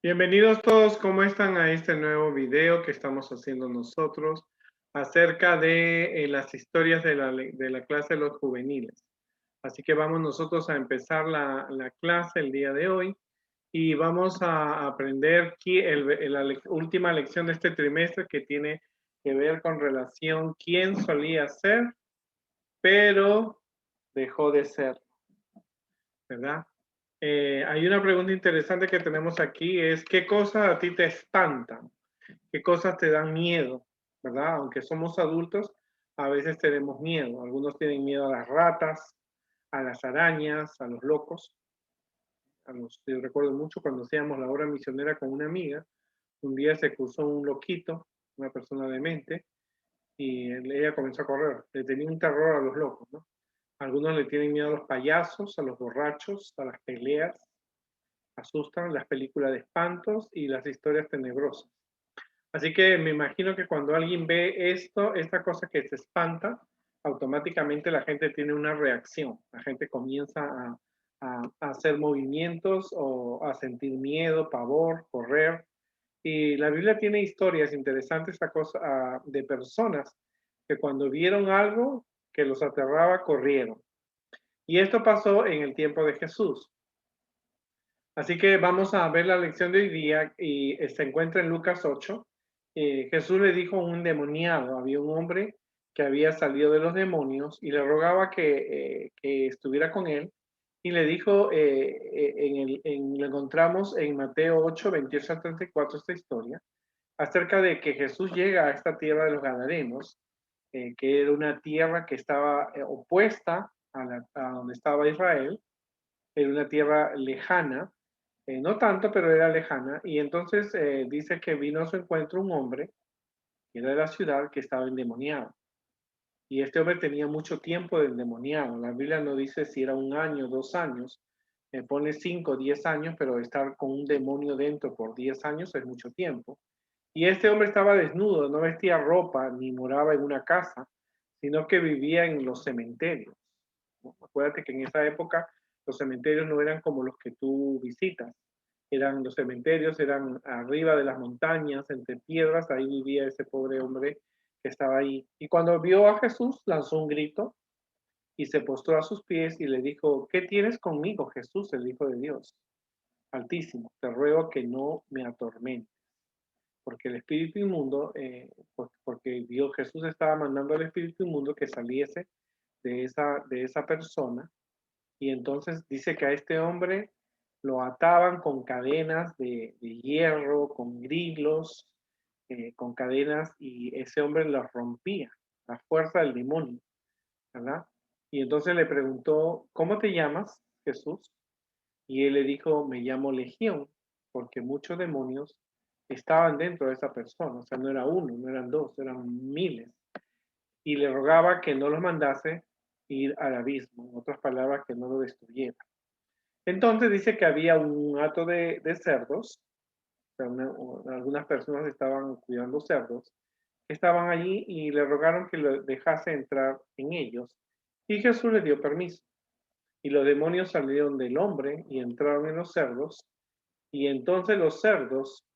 Bienvenidos todos, ¿cómo están a este nuevo video que estamos haciendo nosotros acerca de las historias de la clase de los juveniles? Así que vamos nosotros a empezar la clase el día de hoy y vamos a aprender última lección de este trimestre que tiene que ver con relación quién solía ser, pero dejó de ser, ¿verdad? Hay una pregunta interesante que tenemos aquí, es ¿qué cosas a ti te espantan? ¿Qué cosas te dan miedo? ¿Verdad? Aunque somos adultos, a veces tenemos miedo. Algunos tienen miedo a las ratas, a las arañas, a los locos. Yo recuerdo mucho cuando hacíamos la obra misionera con una amiga, un día se cruzó un loquito, una persona demente, y ella comenzó a correr. Le tenía un terror a los locos, ¿no? Algunos le tienen miedo a los payasos, a los borrachos, a las peleas, asustan las películas de espantos y las historias tenebrosas. Así que me imagino que cuando alguien ve esta cosa que se espanta, automáticamente la gente tiene una reacción. La gente comienza a hacer movimientos o a sentir miedo, pavor, correr. Y la Biblia tiene historias interesantes de personas que cuando vieron algo que los aterraba, corrieron. Y esto pasó en el tiempo de Jesús. Así que vamos a ver la lección de hoy día y se encuentra en Lucas 8. Jesús le dijo a un endemoniado, había un hombre que había salido de los demonios y le rogaba que estuviera con él y le dijo, lo encontramos en Mateo 8, 28 al 34 esta historia, acerca de que Jesús llega a esta tierra de los Gadarenos, que era una tierra que estaba opuesta a donde estaba Israel, era una tierra lejana, no tanto, pero era lejana. Y entonces dice que vino a su encuentro un hombre, que era de la ciudad, que estaba endemoniado. Y este hombre tenía mucho tiempo de endemoniado. La Biblia no dice si era 1 año, 2 años, pone 5, 10 años, pero estar con un demonio dentro por 10 años es mucho tiempo. Y este hombre estaba desnudo, no vestía ropa, ni moraba en una casa, sino que vivía en los cementerios. Acuérdate que en esa época los cementerios no eran como los que tú visitas. Los cementerios eran arriba de las montañas, entre piedras, ahí vivía ese pobre hombre que estaba ahí. Y cuando vio a Jesús, lanzó un grito y se postró a sus pies y le dijo, ¿qué tienes conmigo, Jesús, el Hijo de Dios Altísimo? Te ruego que no me atormentes. Porque el espíritu inmundo, porque Dios Jesús estaba mandando al espíritu inmundo que saliese de esa persona. Y entonces dice que a este hombre lo ataban con cadenas de hierro, con grillos, con cadenas, y ese hombre los rompía, la fuerza del demonio, ¿verdad? Y entonces le preguntó, ¿cómo te llamas, Jesús? Y él le dijo, me llamo Legión, porque muchos demonios estaban dentro de esa persona, o sea, no era uno, no eran dos, eran miles. Y le rogaba que no los mandase ir al abismo, en otras palabras, que no lo destruyera. Entonces dice que había un hato de cerdos, o sea, algunas personas estaban cuidando cerdos, estaban allí y le rogaron que lo dejase entrar en ellos. Y Jesús le dio permiso. Y los demonios salieron del hombre y entraron en los cerdos. Y entonces los cerdos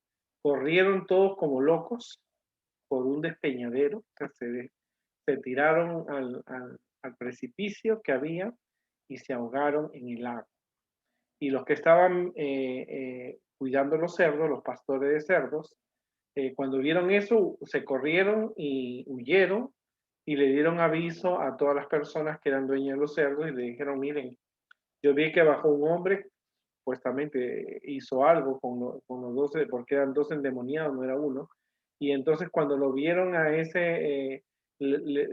corrieron todos como locos por un despeñadero, o sea, se tiraron al precipicio que había y se ahogaron en el agua. Y los que estaban cuidando los cerdos, los pastores de cerdos, cuando vieron eso, se corrieron y huyeron y le dieron aviso a todas las personas que eran dueñas de los cerdos y le dijeron, miren, yo vi que bajó un hombre, supuestamente hizo algo con los 12, porque eran 2 endemoniados, no era uno. Y entonces cuando lo vieron a ese,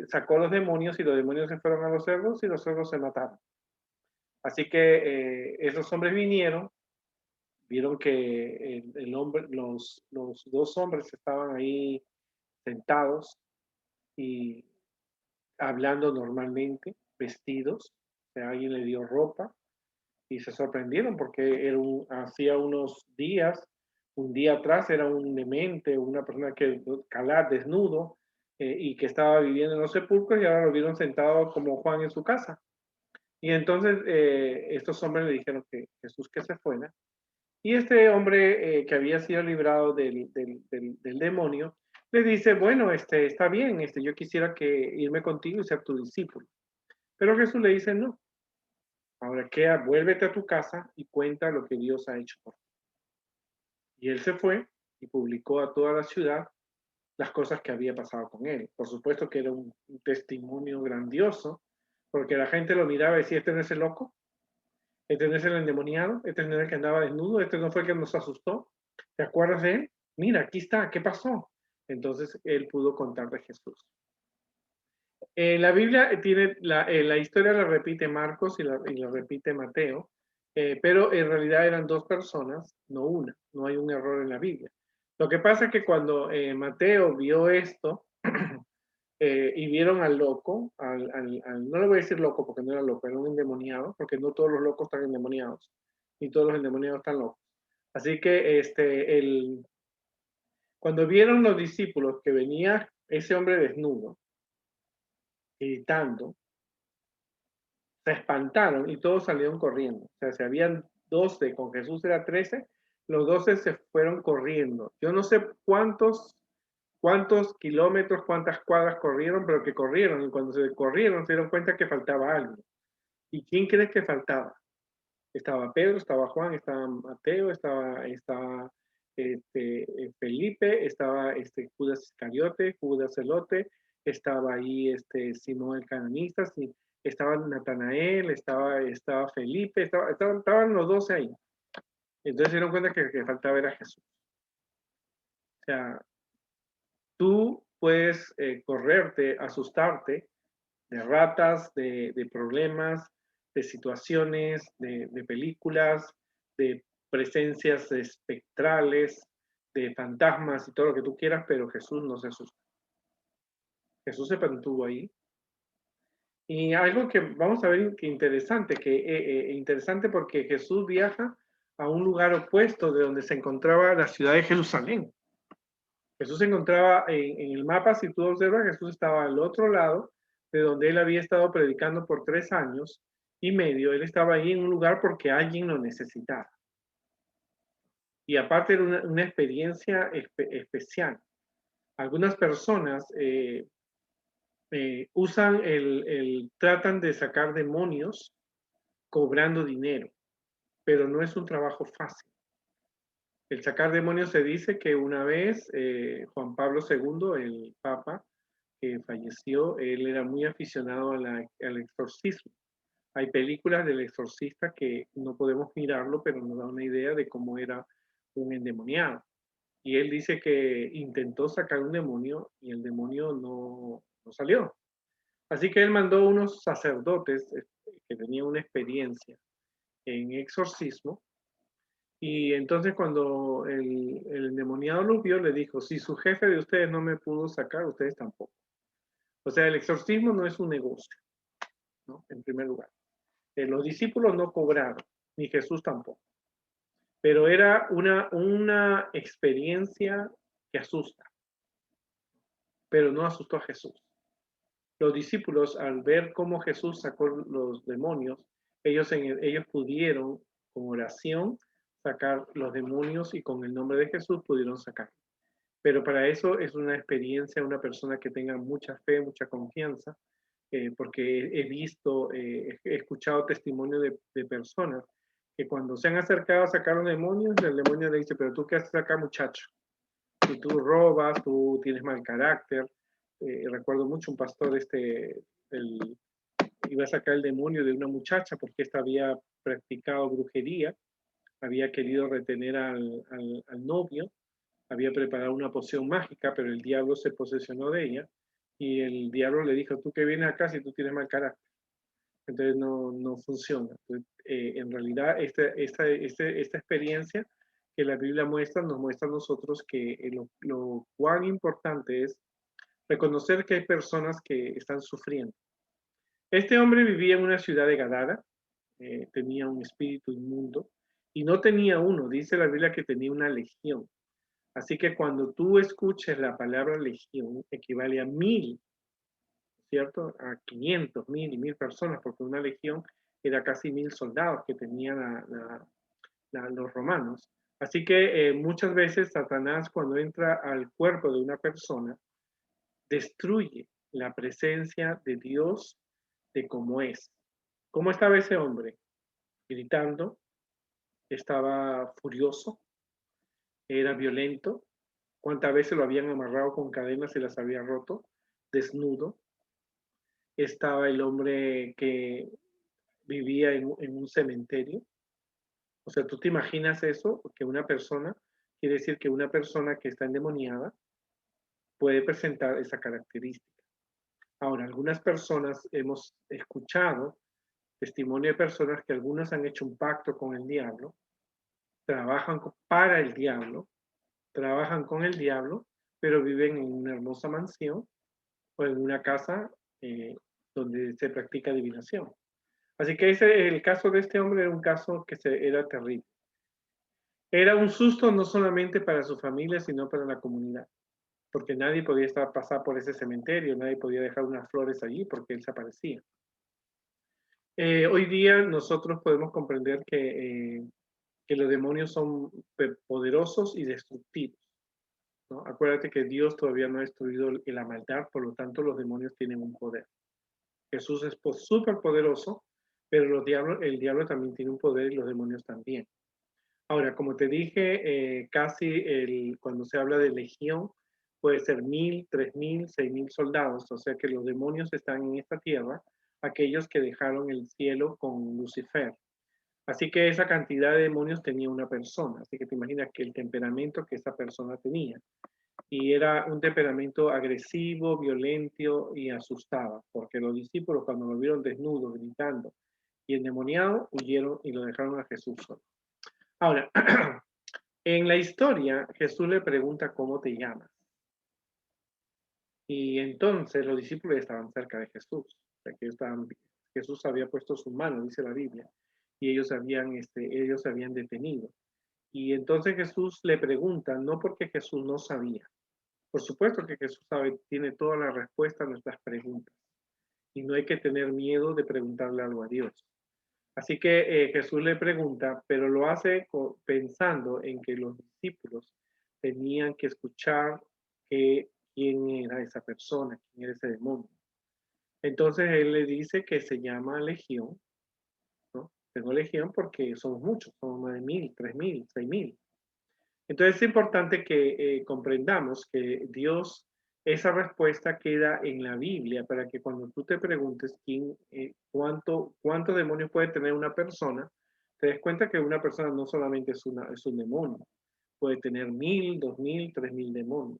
sacó los demonios y los demonios se fueron a los cerdos y los cerdos se mataron. Así que esos hombres vinieron, vieron que el hombre, los 2 hombres estaban ahí sentados y hablando normalmente, vestidos, o sea, alguien le dio ropa y se sorprendieron porque hacía unos días, un día atrás era un demente, una persona que calar desnudo y que estaba viviendo en los sepulcros y ahora lo vieron sentado como Juan en su casa. Y entonces estos hombres le dijeron que Jesús que se fuera Y este hombre que había sido librado del demonio, le dice, bueno, está bien, yo quisiera que irme contigo y ser tu discípulo. Pero Jesús le dice, no, ahora queda, vuélvete a tu casa y cuenta lo que Dios ha hecho por ti. Y él se fue y publicó a toda la ciudad las cosas que había pasado con él. Por supuesto que era un testimonio grandioso, porque la gente lo miraba y decía, este no es el loco, este no es el endemoniado, este no es el que andaba desnudo, este no fue el que nos asustó. ¿Te acuerdas de él? Mira, aquí está, ¿qué pasó? Entonces él pudo contar de Jesús. La Biblia tiene, la historia la repite Marcos y la repite Mateo, pero en realidad eran dos personas, no una, no hay un error en la Biblia. Lo que pasa es que cuando Mateo vio esto y vieron al loco, no le voy a decir loco porque no era loco, era un endemoniado, porque no todos los locos están endemoniados, ni todos los endemoniados están locos. Así que cuando vieron los discípulos que venía ese hombre desnudo, gritando, se espantaron y todos salieron corriendo. O sea, si habían 12, con Jesús era 13, los 12 se fueron corriendo. Yo no sé cuántos kilómetros, cuántas cuadras corrieron, pero que corrieron. Y cuando se corrieron se dieron cuenta que faltaba algo. ¿Y quién crees que faltaba? Estaba Pedro, estaba Juan, estaba Mateo, estaba Felipe, estaba Judas Iscariote, Judas Celote, estaba ahí Simón el Cananista, estaba Natanael, estaba Felipe, estaban los 12 ahí. Entonces se dieron cuenta que faltaba era Jesús. O sea, tú puedes correrte, asustarte de ratas, de problemas, de situaciones, de películas, de presencias espectrales, de fantasmas y todo lo que tú quieras, pero Jesús no se asustó. Jesús se mantuvo ahí. Y algo que vamos a ver que interesante porque Jesús viaja a un lugar opuesto de donde se encontraba la ciudad de Jerusalén. Jesús se encontraba en el mapa, si tú observas, Jesús estaba al otro lado de donde él había estado predicando por 3 años y medio. Él estaba ahí en un lugar porque alguien lo necesitaba. Y aparte era una experiencia especial. Algunas personas tratan de sacar demonios cobrando dinero, pero no es un trabajo fácil. El sacar demonios se dice que una vez Juan Pablo II, el Papa, que falleció, él era muy aficionado al exorcismo. Hay películas del exorcista que no podemos mirarlo, pero nos da una idea de cómo era un endemoniado. Y él dice que intentó sacar un demonio y el demonio no salió. Así que él mandó unos sacerdotes que tenían una experiencia en exorcismo. Y entonces cuando el endemoniado lo vio, le dijo, si su jefe de ustedes no me pudo sacar, ustedes tampoco. O sea, el exorcismo no es un negocio, ¿no? En primer lugar. Los discípulos no cobraron, ni Jesús tampoco. Pero era una experiencia que asusta, pero no asustó a Jesús. Los discípulos, al ver cómo Jesús sacó los demonios, ellos pudieron, con oración, sacar los demonios y con el nombre de Jesús pudieron sacar. Pero para eso es una experiencia, una persona que tenga mucha fe, mucha confianza, porque he escuchado testimonio de personas que cuando se han acercado a sacar un demonio, el demonio le dice, pero tú qué haces acá, muchacho, si tú robas, tú tienes mal carácter. Recuerdo mucho un pastor, iba a sacar el demonio de una muchacha porque esta había practicado brujería, había querido retener al novio, había preparado una poción mágica, pero el diablo se posesionó de ella y el diablo le dijo, tú que vienes acá si tú tienes mal carácter. Entonces no funciona. Entonces, en realidad, esta experiencia que la Biblia muestra, nos muestra a nosotros que lo cuán importante es reconocer que hay personas que están sufriendo. Este hombre vivía en una ciudad de Gadara, tenía un espíritu inmundo y no tenía uno, dice la Biblia que tenía una legión. Así que cuando tú escuches la palabra legión, equivale a 1000, ¿cierto? A 500, 1000 y 1000 personas, porque una legión era casi 1000 soldados que tenían los romanos. Así que muchas veces Satanás, cuando entra al cuerpo de una persona, destruye la presencia de Dios de cómo es. ¿Cómo estaba ese hombre? Gritando, estaba furioso, era violento. ¿Cuántas veces lo habían amarrado con cadenas y las había roto? Desnudo. Estaba el hombre que vivía en un cementerio. O sea, ¿tú te imaginas eso? Que una persona, quiere decir que una persona que está endemoniada puede presentar esa característica. Ahora, algunas personas hemos escuchado testimonio de personas que algunos han hecho un pacto con el diablo, trabajan para el diablo, trabajan con el diablo, pero viven en una hermosa mansión o en una casa donde se practica adivinación. Así que el caso de este hombre era un caso que era terrible. Era un susto no solamente para su familia, sino para la comunidad, porque nadie podía pasar por ese cementerio, nadie podía dejar unas flores allí porque él se aparecía. Hoy día nosotros podemos comprender que los demonios son poderosos y destructivos, ¿no? Acuérdate que Dios todavía no ha destruido la maldad, por lo tanto los demonios tienen un poder. Jesús es súper poderoso, pero el diablo también tiene un poder y los demonios también. Ahora, como te dije, cuando se habla de legión, puede ser 1000, 3000, 6000 soldados, o sea que los demonios están en esta tierra, aquellos que dejaron el cielo con Lucifer. Así que esa cantidad de demonios tenía una persona, así que te imaginas que el temperamento que esa persona tenía. Y era un temperamento agresivo, violento y asustaba, porque los discípulos cuando lo vieron desnudo, gritando y endemoniado, huyeron y lo dejaron a Jesús solo. Ahora, en la historia, Jesús le pregunta cómo te llamas. Y entonces los discípulos estaban cerca de Jesús. O sea, que Jesús había puesto su mano, dice la Biblia, y ellos se habían detenido. Y entonces Jesús le pregunta, no porque Jesús no sabía. Por supuesto que Jesús tiene toda la respuesta a nuestras preguntas. Y no hay que tener miedo de preguntarle algo a Dios. Así que Jesús le pregunta, pero lo hace pensando en que los discípulos tenían que escuchar quién era esa persona, quién era ese demonio. Entonces él le dice que se llama Legión, ¿no? Tengo Legión porque somos muchos, somos más de 1000, 3000, 6000. Entonces es importante que comprendamos que Dios, esa respuesta queda en la Biblia para que cuando tú te preguntes cuánto demonios puede tener una persona, te des cuenta que una persona no solamente es un demonio, puede tener 1000, 2000, 3000 demonios.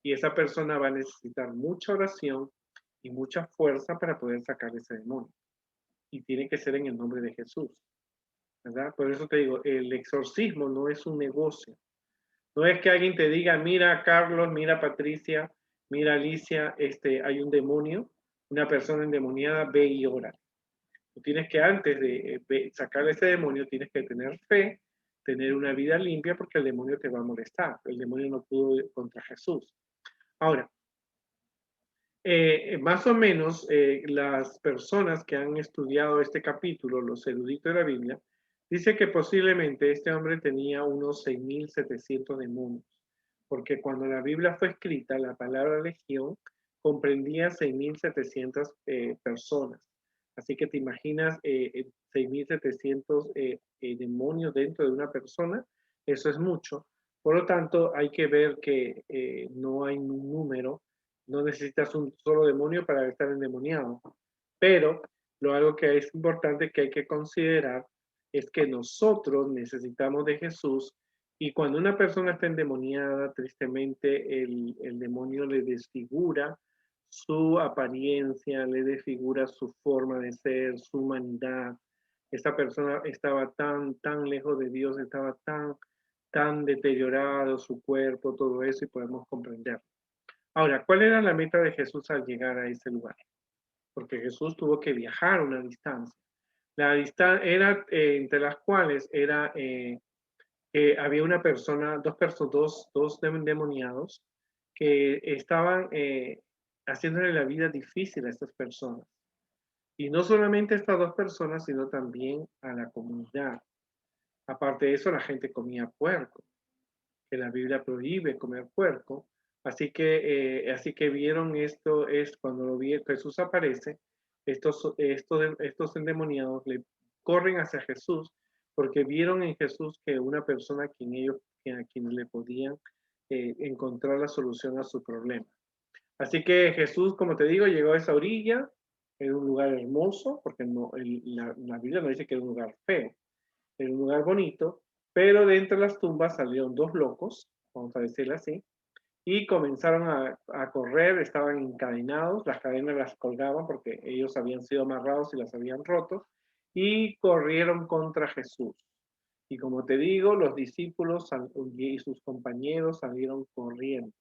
Y esa persona va a necesitar mucha oración y mucha fuerza para poder sacar ese demonio. Y tiene que ser en el nombre de Jesús, ¿verdad? Por eso te digo, el exorcismo no es un negocio. No es que alguien te diga, mira Carlos, mira Patricia, mira Alicia, hay un demonio, una persona endemoniada, ve y ora. Tú tienes que antes de sacar ese demonio, tienes que tener fe, tener una vida limpia, porque el demonio te va a molestar. El demonio no pudo contra Jesús. Ahora, más o menos las personas que han estudiado este capítulo, los eruditos de la Biblia, dice que posiblemente este hombre tenía unos 6700 demonios, porque cuando la Biblia fue escrita, la palabra legión comprendía 6700 personas. Así que te imaginas 6700 demonios dentro de una persona, eso es mucho. Por lo tanto, hay que ver que no hay un número, no necesitas un solo demonio para estar endemoniado. Pero algo que es importante que hay que considerar es que nosotros necesitamos de Jesús, y cuando una persona está endemoniada, tristemente el demonio le desfigura su apariencia, le desfigura su forma de ser, su humanidad. Esta persona estaba tan lejos de Dios, estaba tan deteriorado su cuerpo, todo eso, y podemos comprender. Ahora, ¿cuál era la meta de Jesús al llegar a ese lugar? Porque Jesús tuvo que viajar una distancia. La distancia era entre las cuales había una persona, dos demoniados que estaban haciéndole la vida difícil a estas personas. Y no solamente a estas dos personas, sino también a la comunidad. Aparte de eso, la gente comía puerco, que la Biblia prohíbe comer puerco. Así que vieron esto, es cuando Jesús aparece, estos endemoniados le corren hacia Jesús porque vieron en Jesús que una persona a quien le podían encontrar la solución a su problema. Así que Jesús, como te digo, llegó a esa orilla, en un lugar hermoso, porque no, la Biblia no dice que era un lugar feo, era un lugar bonito, pero de entre las tumbas salieron dos locos, vamos a decirlo así, y comenzaron a correr, estaban encadenados, las cadenas las colgaban porque ellos habían sido amarrados y las habían roto, y corrieron contra Jesús. Y como te digo, los discípulos y sus compañeros salieron corriendo.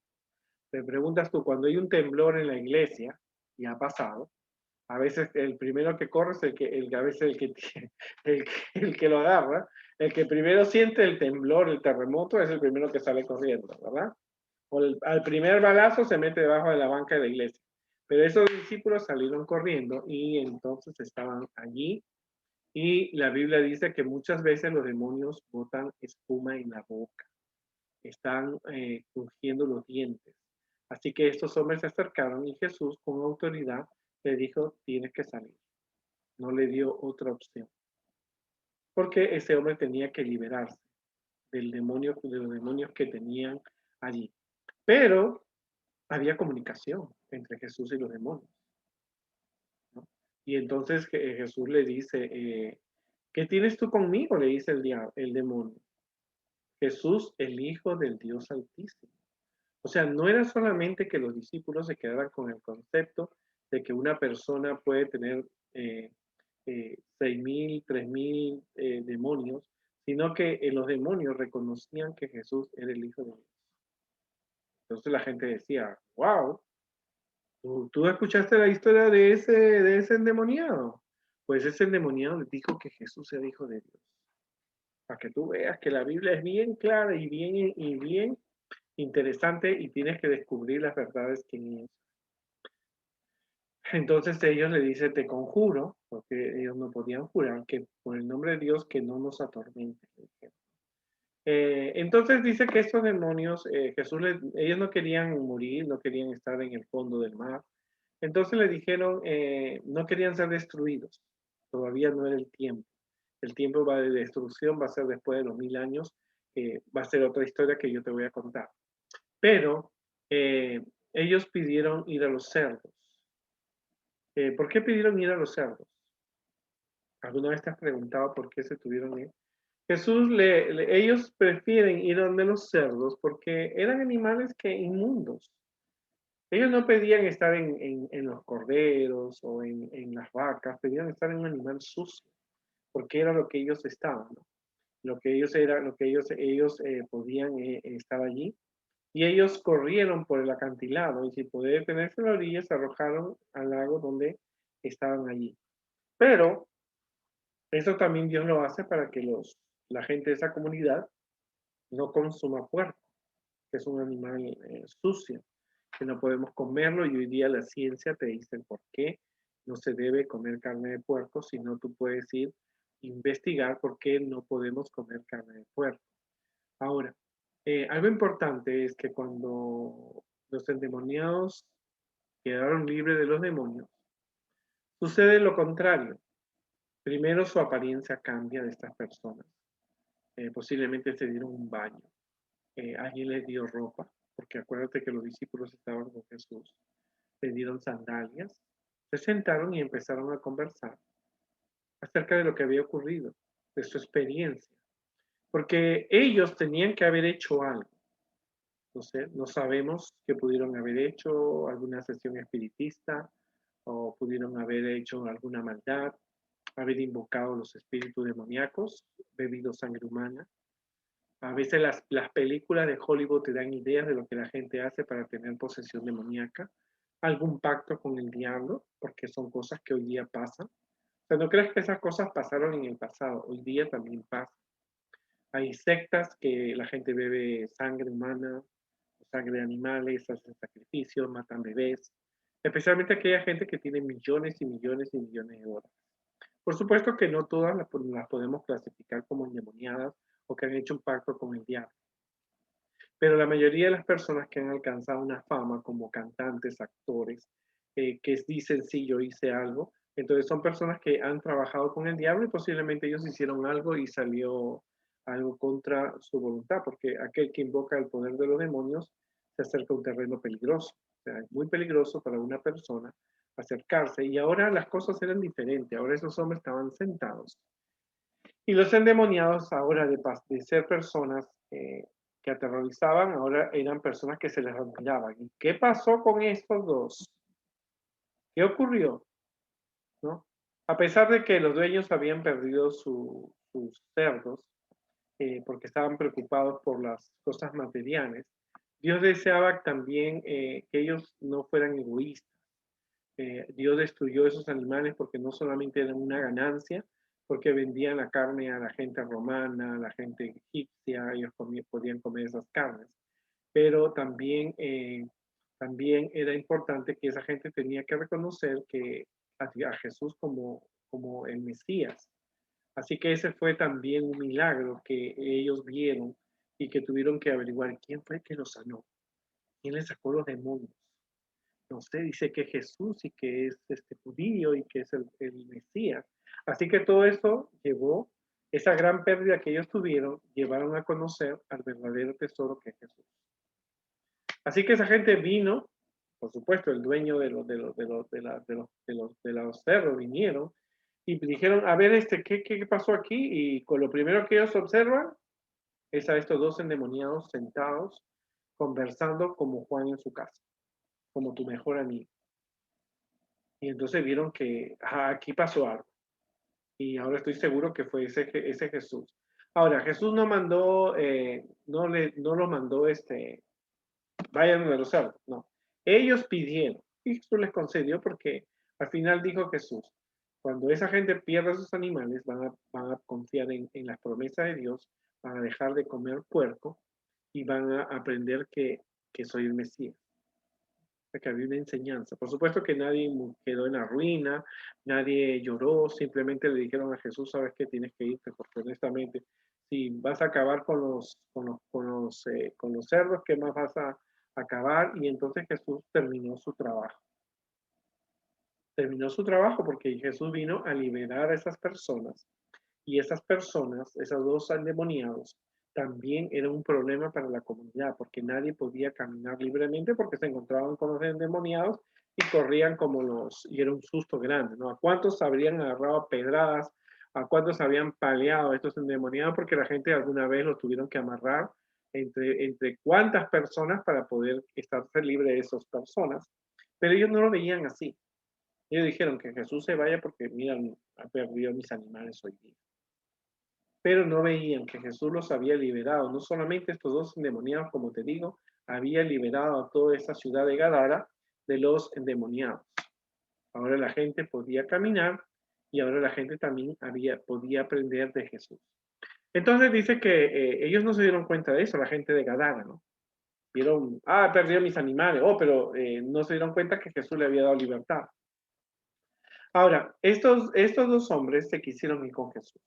Te preguntas tú, cuando hay un temblor en la iglesia, y ha pasado, a veces el primero que corre es a veces el que lo agarra, el que primero siente el temblor, el terremoto, es el primero que sale corriendo, ¿verdad? Al primer balazo se mete debajo de la banca de la iglesia. Pero esos discípulos salieron corriendo y entonces estaban allí. Y la Biblia dice que muchas veces los demonios botan espuma en la boca, están crujiendo los dientes. Así que estos hombres se acercaron y Jesús con autoridad le dijo, tienes que salir. No le dio otra opción. Porque ese hombre tenía que liberarse de los demonios que tenían allí. Pero había comunicación entre Jesús y los demonios, ¿no? Y entonces Jesús le dice, ¿qué tienes tú conmigo? Le dice el demonio. Jesús, el Hijo del Dios Altísimo. O sea, no era solamente que los discípulos se quedaran con el concepto de que una persona puede tener 6.000, 3.000 demonios, sino que los demonios reconocían que Jesús era el Hijo de Dios. Entonces la gente decía, wow, ¿tú escuchaste la historia de ese endemoniado? Pues ese endemoniado le dijo que Jesús era Hijo de Dios. Para que tú veas que la Biblia es bien clara y bien interesante y tienes que descubrir las verdades que en ella. Entonces ellos le dicen, te conjuro, porque ellos no podían jurar que por el nombre de Dios que no nos atormente. Entonces dice que estos demonios, ellos no querían morir, no querían estar en el fondo del mar. Entonces le dijeron, no querían ser destruidos. Todavía no era el tiempo. El tiempo de destrucción va a ser después de los 1000 años. Va a ser otra historia que yo te voy a contar. Pero ellos pidieron ir a los cerdos. ¿Por qué pidieron ir a los cerdos? ¿Alguna vez te has preguntado por qué se tuvieron ir? Ellos prefieren ir donde los cerdos porque eran animales que inmundos. Ellos no pedían estar en los corderos o en las vacas, pedían estar en un animal sucio, porque era lo que ellos estaban, ¿no? Lo que ellos podían estar allí. Y ellos corrieron por el acantilado y sin poder detenerse en la orilla se arrojaron al lago donde estaban allí. Pero eso también Dios lo hace para que la gente de esa comunidad no consuma puerco, que es un animal sucio, que no podemos comerlo y hoy día la ciencia te dice por qué no se debe comer carne de puerco, sino tú puedes ir a investigar por qué no podemos comer carne de puerco. Ahora, algo importante es que cuando los endemoniados quedaron libres de los demonios, sucede lo contrario. Primero su apariencia cambia de estas personas. Posiblemente se dieron un baño. Alguien les dio ropa, porque acuérdate que los discípulos estaban con Jesús. Le dieron sandalias, se sentaron y empezaron a conversar acerca de lo que había ocurrido, de su experiencia, porque ellos tenían que haber hecho algo. No sé, no sabemos qué pudieron haber hecho, alguna sesión espiritista, o pudieron haber hecho alguna maldad, haber invocado los espíritus demoníacos, bebido sangre humana. A veces las películas de Hollywood te dan ideas de lo que la gente hace para tener posesión demoníaca, algún pacto con el diablo, porque son cosas que hoy día pasan. O sea, no crees que esas cosas pasaron en el pasado, hoy día también pasa. Hay sectas que la gente bebe sangre humana, sangre de animales, hacen sacrificios, matan bebés, especialmente aquella gente que tiene millones y millones y millones de dólares. Por supuesto que no todas las podemos clasificar como endemoniadas o que han hecho un pacto con el diablo, pero la mayoría de las personas que han alcanzado una fama como cantantes, actores, que dicen sí, yo hice algo, entonces son personas que han trabajado con el diablo y posiblemente ellos hicieron algo y salió algo contra su voluntad, porque aquel que invoca el poder de los demonios se acerca a un terreno peligroso. O sea, es muy peligroso para una persona acercarse. Y ahora las cosas eran diferentes. Ahora esos hombres estaban sentados. Y los endemoniados ahora de ser personas que aterrorizaban, ahora eran personas que se les admiraban. ¿Y qué pasó con estos dos? ¿Qué ocurrió? ¿No? A pesar de que los dueños habían perdido sus cerdos, porque estaban preocupados por las cosas materiales, Dios deseaba también que ellos no fueran egoístas. Dios destruyó esos animales porque no solamente eran una ganancia, porque vendían la carne a la gente romana, a la gente egipcia, ellos podían comer esas carnes, pero también era importante que esa gente tenía que reconocer que a Jesús como el Mesías. Así que ese fue también un milagro que ellos vieron y que tuvieron que averiguar quién fue que los sanó, quién les sacó los demonios. No sé, dice que Jesús y que es judío y que es el Mesías. Así que todo eso llevó, esa gran pérdida que ellos tuvieron, llevaron a conocer al verdadero tesoro que es Jesús. Así que esa gente vino, por supuesto, el dueño de los cerros vinieron y dijeron, a ver, ¿qué pasó aquí? Y con lo primero que ellos observan es a estos dos endemoniados sentados, conversando como Juan en su casa, como tu mejor amigo. Y entonces vieron que aquí pasó algo. Y ahora estoy seguro que fue ese Jesús. Ahora, Jesús no mandó, no lo mandó, vayan a los cerdos, no. Ellos pidieron y Jesús les concedió porque al final dijo Jesús, cuando esa gente pierda sus animales, van a confiar en las promesas de Dios, van a dejar de comer puerco y van a aprender que soy el Mesías, que había una enseñanza. Por supuesto que nadie quedó en la ruina, nadie lloró, simplemente le dijeron a Jesús, sabes que tienes que irte, porque honestamente, si vas a acabar con los cerdos, ¿qué más vas a acabar? Y entonces Jesús terminó su trabajo. Terminó su trabajo porque Jesús vino a liberar a esas personas. Y esas personas, esos dos endemoniados, también eran un problema para la comunidad, porque nadie podía caminar libremente porque se encontraban con los endemoniados y corrían y era un susto grande, ¿no? ¿A cuántos habrían agarrado a pedradas? ¿A cuántos habían paleado a estos endemoniados? Porque la gente alguna vez los tuvieron que amarrar entre cuántas personas para poder estarse libre de esas personas. Pero ellos no lo veían así. Ellos dijeron que Jesús se vaya porque, miran, ha perdido mis animales hoy día. Pero no veían que Jesús los había liberado. No solamente estos dos endemoniados, como te digo, había liberado a toda esa ciudad de Gadara de los endemoniados. Ahora la gente podía caminar y ahora la gente también podía aprender de Jesús. Entonces dice que ellos no se dieron cuenta de eso, la gente de Gadara, ¿no? Vieron, perdió mis animales, pero no se dieron cuenta que Jesús le había dado libertad. Ahora, estos dos hombres se quisieron ir con Jesús.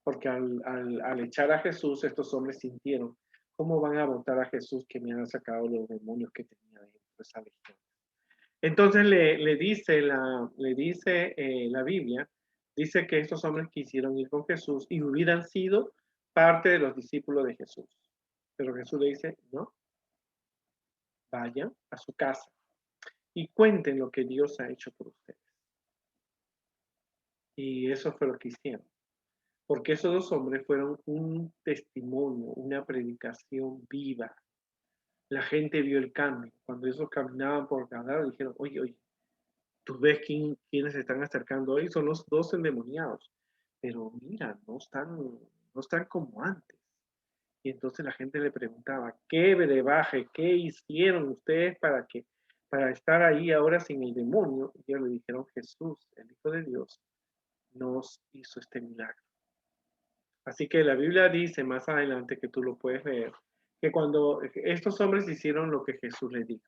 Porque al echar a Jesús, estos hombres sintieron, ¿cómo van a votar a Jesús que me han sacado los demonios que tenía dentro de esa legión? Entonces le dice la Biblia, dice que estos hombres quisieron ir con Jesús y hubieran sido parte de los discípulos de Jesús. Pero Jesús le dice, no, vayan a su casa y cuenten lo que Dios ha hecho por ustedes. Y eso fue lo que hicieron. Porque esos dos hombres fueron un testimonio, una predicación viva. La gente vio el cambio. Cuando ellos caminaban por Gadara, dijeron, oye, ¿tú ves quiénes se están acercando hoy? Son los dos endemoniados. Pero mira, no están como antes. Y entonces la gente le preguntaba, ¿qué brebaje, qué hicieron ustedes para estar ahí ahora sin el demonio? Y ellos le dijeron, Jesús, el Hijo de Dios, nos hizo este milagro. Así que la Biblia dice más adelante, que tú lo puedes leer, que cuando estos hombres hicieron lo que Jesús les dijo,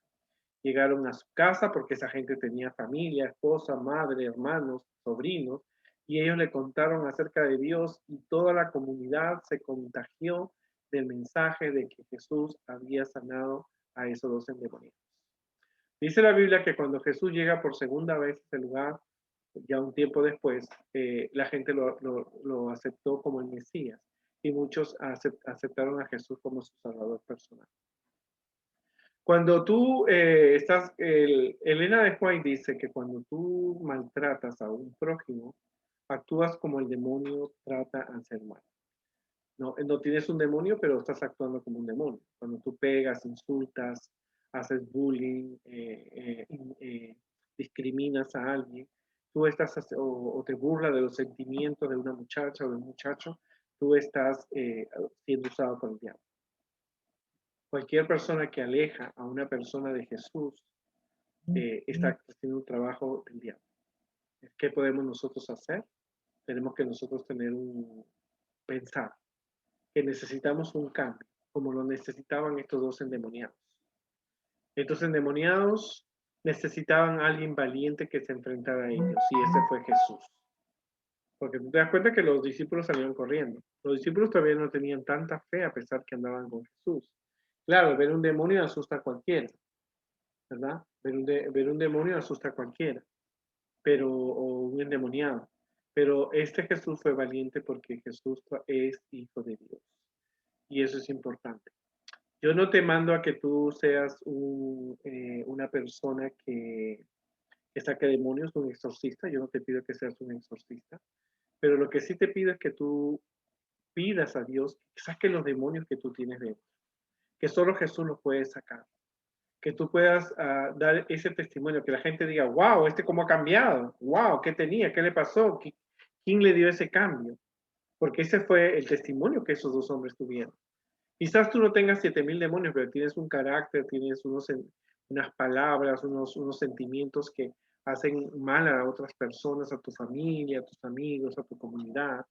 llegaron a su casa porque esa gente tenía familia, esposa, madre, hermanos, sobrinos, Y ellos le contaron acerca de Dios y toda la comunidad se contagió del mensaje de que Jesús había sanado a esos dos endemoniados. Dice la Biblia que cuando Jesús llega por segunda vez a ese lugar, ya un tiempo después, la gente lo aceptó como el Mesías y muchos aceptaron a Jesús como su Salvador personal. Cuando tú Elena de White dice que cuando tú maltratas a un prójimo, actúas como el demonio trata al ser humano. No tienes un demonio, pero estás actuando como un demonio. Cuando tú pegas, insultas, haces bullying, discriminas a alguien, tú estás, o te burlas de los sentimientos de una muchacha o de un muchacho, tú estás siendo usado por el diablo. Cualquier persona que aleja a una persona de Jesús está haciendo un trabajo del diablo. ¿Qué podemos nosotros hacer? Tenemos que nosotros pensar que necesitamos un cambio, como lo necesitaban estos dos endemoniados. Estos endemoniados necesitaban a alguien valiente que se enfrentara a ellos, y ese fue Jesús. Porque tú te das cuenta que los discípulos salieron corriendo. Los discípulos todavía no tenían tanta fe a pesar que andaban con Jesús. Claro, ver un demonio asusta a cualquiera, ¿verdad? Ver un demonio asusta a cualquiera, o un endemoniado. Pero este Jesús fue valiente porque Jesús es hijo de Dios. Y eso es importante. Yo no te mando a que tú seas una persona que saque demonios, un exorcista. Yo no te pido que seas un exorcista. Pero lo que sí te pido es que tú pidas a Dios que saque los demonios que tú tienes dentro. Que solo Jesús los puede sacar. Que tú puedas dar ese testimonio, que la gente diga, wow, cómo ha cambiado. Wow, ¿qué tenía? ¿Qué le pasó? ¿Quién le dio ese cambio? Porque ese fue el testimonio que esos dos hombres tuvieron. Quizás tú no tengas 7000 demonios, pero tienes un carácter, tienes unas palabras, unos sentimientos que hacen mal a otras personas, a tu familia, a tus amigos, a tu comunidad,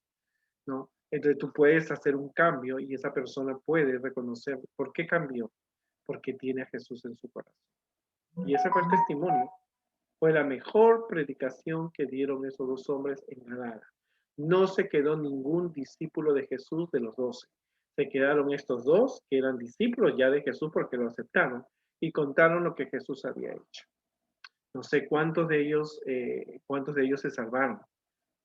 ¿no? Entonces tú puedes hacer un cambio y esa persona puede reconocer por qué cambió, porque tiene a Jesús en su corazón. Y ese fue el testimonio. Fue la mejor predicación que dieron esos dos hombres en Gadara. No se quedó ningún discípulo de Jesús de los 12. Se quedaron estos dos que eran discípulos ya de Jesús porque lo aceptaron y contaron lo que Jesús había hecho. No sé cuántos de ellos se salvaron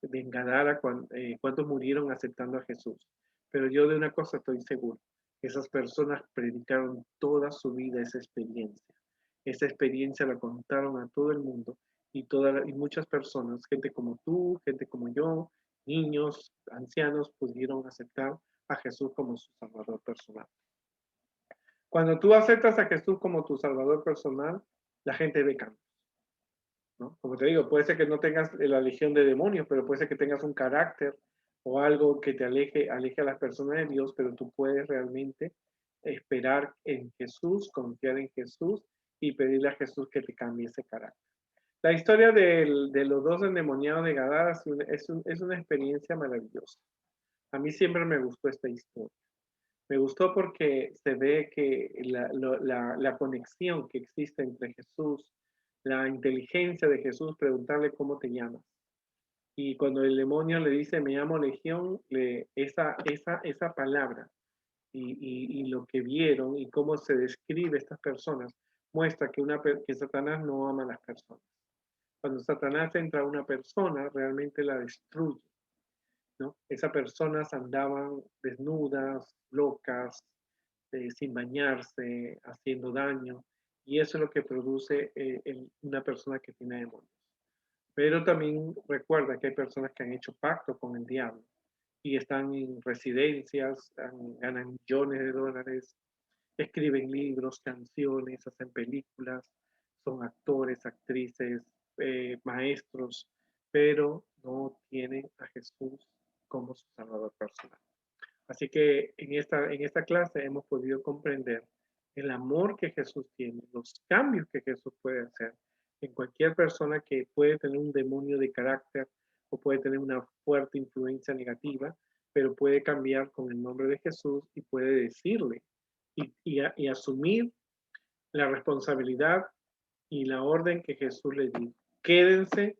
de Gadara, cuántos murieron aceptando a Jesús. Pero yo de una cosa estoy seguro. Esas personas predicaron toda su vida esa experiencia. Esa experiencia la contaron a todo el mundo y muchas personas, gente como tú, gente como yo, niños, ancianos, pudieron aceptar a Jesús como su Salvador personal. Cuando tú aceptas a Jesús como tu Salvador personal, la gente ve cambios, ¿no? Como te digo, puede ser que no tengas la legión de demonios, pero puede ser que tengas un carácter o algo que te aleje a las personas de Dios, pero tú puedes realmente esperar en Jesús, confiar en Jesús y pedirle a Jesús que te cambie ese carácter. La historia de los dos endemoniados de Gadara es una experiencia maravillosa. A mí siempre me gustó esta historia. Me gustó porque se ve que la conexión que existe entre Jesús, la inteligencia de Jesús, preguntarle cómo te llamas. Y cuando el demonio le dice, me llamo Legión, esa palabra y lo que vieron y cómo se describe estas personas, muestra que Satanás no ama a las personas. Cuando Satanás entra a una persona, realmente la destruye, ¿no? Esas personas andaban desnudas, locas, sin bañarse, haciendo daño, y eso es lo que produce una persona que tiene demonios. Pero también recuerda que hay personas que han hecho pacto con el diablo y están en residencias, ganan millones de dólares, escriben libros, canciones, hacen películas, son actores, actrices, maestros, pero no tienen a Jesús como su Salvador personal. Así que en esta clase hemos podido comprender el amor que Jesús tiene, los cambios que Jesús puede hacer en cualquier persona que puede tener un demonio de carácter o puede tener una fuerte influencia negativa, pero puede cambiar con el nombre de Jesús y puede decirle y asumir la responsabilidad y la orden que Jesús le dio. Quédense,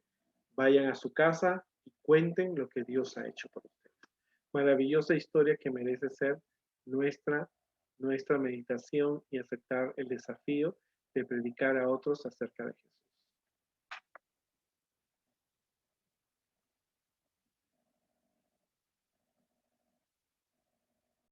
vayan a su casa y cuenten lo que Dios ha hecho por ustedes. Maravillosa historia que merece ser nuestra meditación y aceptar el desafío de predicar a otros acerca de Jesús.